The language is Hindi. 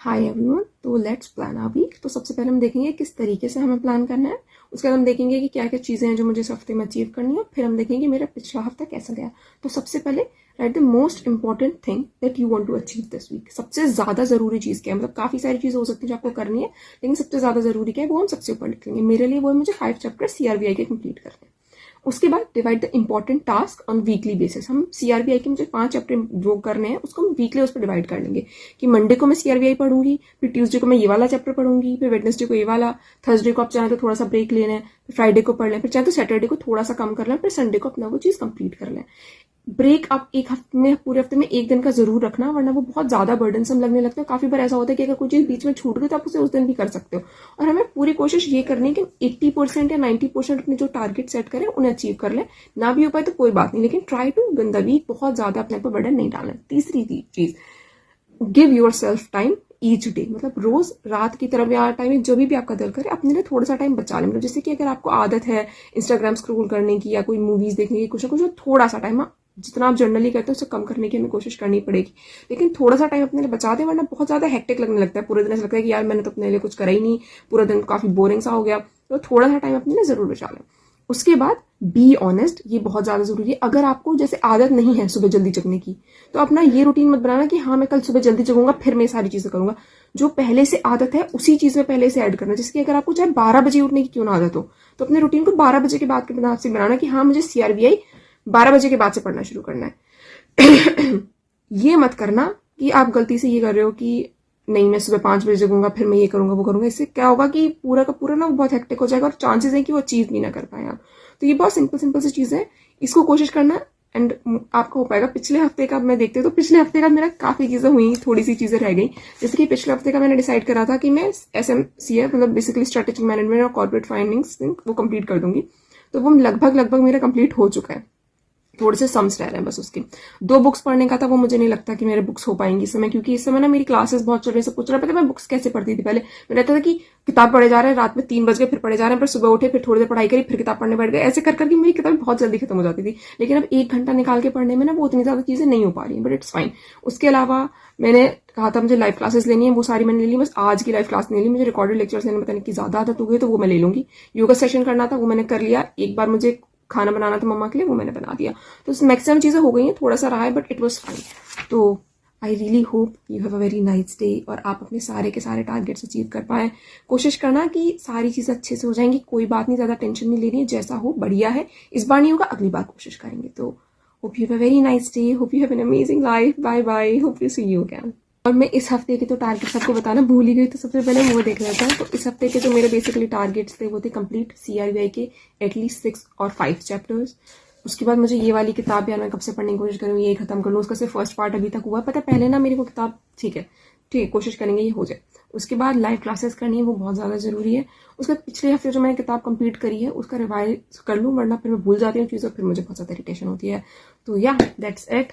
हाय एवरीवन, तो लेट्स प्लान आवर वीक। तो सबसे पहले हम देखेंगे किस तरीके से हमें प्लान करना है। उसके बाद हम देखेंगे कि क्या क्या चीज़ें हैं जो मुझे इस हफ्ते में अचीव करनी है। फिर हम देखेंगे मेरा पिछला हफ्ता कैसा गया। तो सबसे पहले write the most important thing that you want to achieve this week. सबसे ज़्यादा ज़रूरी चीज़ क्या है, मतलब काफ़ी सारी चीज़ें हो सकती है जो आपको करनी है, लेकिन सबसे ज़्यादा ज़रूरी क्या है वो हम सबसे ऊपर लिख लेंगे। मेरे लिए वो है मुझे 5 चैप्टर CRBI के कंप्लीट करने हैं। उसके बाद divide the important task on weekly basis. हम CRBI के मुझे 5 चैप्टर जो करने हैं उसको हम वीकली उस पर डिवाइड कर लेंगे कि मंडे को मैं CRBI पढ़ूंगी, फिर ट्यूसडे को मैं ये वाला चैप्टर पढ़ूंगी, फिर वेडनेसडे को ये वाला, थर्सडे को आप चाहें तो थोड़ा सा ब्रेक ले लें, फिर फ्राइडे को पढ़ लें, फिर चाहे तो सैटरडे को थोड़ा सा कम कर लें, फिर संडे को अपना वो चीज़ कंप्लीट कर लें। ब्रेक आप एक हफ्ते में, पूरे हफ्ते में एक दिन का जरूर रखना, वरना वो बहुत ज्यादा बर्डनसम लगने लगता है। काफी बार ऐसा होता है कि अगर कोई चीज बीच में छूट गई तो आप उसे उस दिन भी कर सकते हो। और हमें पूरी कोशिश ये करनी है कि 80% या 90% अपने जो टारगेट सेट करें उन्हें अचीव कर लें। ना भी हो पाए तो कोई बात नहीं, लेकिन try to in the week बहुत ज्यादा अपने पर बर्डन नहीं डालना। तीसरी चीज, give yourself time each day. मतलब रोज रात की तरफ या टाइम जब भी आपका दिल करे अपने लिए थोड़ा सा टाइम बचा लें। मतलब जैसे कि अगर आपको आदत है इंस्टाग्राम स्क्रॉल करने की या कोई मूवीज देखने की, कुछ ना कुछ थोड़ा सा टाइम, जितना आप जनरली करते हैं उससे कम करने की हमें कोशिश करनी पड़ेगी, लेकिन थोड़ा सा टाइम अपने लिए बचा दें, वरना बहुत ज्यादा हेक्टिक लगने लगता है। पूरे दिन ऐसा लगता है कि यार मैंने तो अपने लिए कुछ करा ही नहीं, पूरा दिन काफी बोरिंग सा हो गया। तो थोड़ा सा टाइम अपने लिए जरूर बचा लें। उसके बाद बी ऑनेस्ट, ये बहुत ज्यादा जरूरी है। अगर आपको जैसे आदत नहीं है सुबह जल्दी जगने की, तो अपना ये रूटीन मत बनाना कि हाँ मैं कल सुबह जल्दी जगूंगा फिर मैं ये सारी चीजें करूंगा। जो पहले से आदत है उसी चीज में पहले से ऐड करना। जैसे कि अगर आपको चाहे 12 बजे उठने की क्यों ना आदत हो, तो अपने रूटीन को 12 बजे के बाद के हिसाब से बनाना कि हाँ मुझे CRBI 12 बजे के बाद से पढ़ना शुरू करना है। ये मत करना कि आप गलती से ये कर रहे हो कि नहीं मैं सुबह 5 बजे जगूंगा फिर मैं ये करूंगा वो करूंगा। इससे क्या होगा कि पूरा का पूरा ना बहुत हेक्टिक हो जाएगा और चांसेस है कि वो अचीव भी ना कर पाए आप। तो ये बहुत सिंपल सिंपल सी चीजें हैं, इसको कोशिश करना एंड आपको हो पाएगा। पिछले हफ्ते का मैं देखते तो पिछले हफ्ते का मेरा काफी चीजें हुई, थोड़ी सी चीजें रह गई। जैसे कि पिछले हफ्ते का मैंने डिसाइड करा था कि मैं SMCF मतलब बेसिकली स्ट्रेटेजिक मैनेजमेंट और कॉर्पोरेट फाइनेंस वो कंप्लीट कर दूंगी। तो वो लगभग मेरा कंप्लीट हो चुका है। थोड़े से सम्स रह रहे हैं बस उसके। 2 बुक्स पढ़ने का था, वो मुझे नहीं लगता कि मेरे बुक्स हो पाएंगी इस समय, क्योंकि इस समय ना मेरी क्लासेस बहुत चल रही है। सब कुछ रहा है। पता है मैं बुक्स कैसे पढ़ती थी पहले? मैं रहता था कि किताब पढ़े जा रहे हैं, रात में 3 बज गए फिर पढ़े जा रहे हैं, फिर सुबह उठे फिर थोड़ी देर पढ़ाई करी फिर किताब पढ़ने बैठ गए। ऐसे कर करके मेरी किताब बहुत जल्दी खत्म हो जाती थी। लेकिन अब 1 घंटा निकाल के पढ़ने में ना वो उतनी ज्यादा चीजें नहीं हो पा रही है, बट इट्स फाइन। उसके अलावा मैंने कहा था मुझे लाइव क्लासेस लेनी है, वो सारी मैंने ले ली। बस आज की लाइव क्लास नहीं ली, मुझे रिकॉर्डेड लेक्चर्स लेने में बताने की ज्यादा आदत हो गई, तो वो मैं ले लूंगी। योगा सेशन करना था वो मैंने कर लिया। एक बार मुझे खाना बनाना था मम्मा के लिए, वो मैंने बना दिया। तो मैक्सिमम चीजें हो गई हैं, थोड़ा सा रहा है बट इट वॉज फाइन। तो I really hope you have a very nice day और आप अपने सारे के सारे टारगेट्स अचीव कर पाए। कोशिश करना कि सारी चीजें अच्छे से हो जाएंगी, कोई बात नहीं, ज्यादा टेंशन नहीं लेनी है, जैसा हो बढ़िया है। इस बार नहीं होगा अगली बार कोशिश करेंगे। तो hope you have a very nice day, hope you have an amazing life. Bye bye, hope you see you again. और मैं इस हफ्ते के तो टारगेट्स आपको बताना भूल ही गई, तो सबसे पहले वो देख लेते हैं। तो इस हफ्ते के जो मेरे बेसिकली टारगेट्स थे वो थे कंप्लीट CRBI के एटलीस्ट 6 और 5 चैप्टर्स। उसके बाद मुझे ये वाली किताब यार मैं कब से पढ़ने की कोशिश करूँ, यही खत्म कर लूँ। उसका सिर्फ फर्स्ट पार्ट अभी तक हुआ है। पता है पहले ना मेरी वो किताब, ठीक है कोशिश करेंगे ये हो जाए। उसके बाद लाइव क्लासेस करनी है, वो बहुत ज्यादा जरूरी है। उसके पिछले हफ्ते जो मैंने किताब कंप्लीट करी है उसका रिवाइज कर लूँ, वरना फिर मैं भूल जाती हूँ चीज़ें, फिर मुझे बहुत ज्यादा इरिटेशन होती है। तो या दैट्स इट।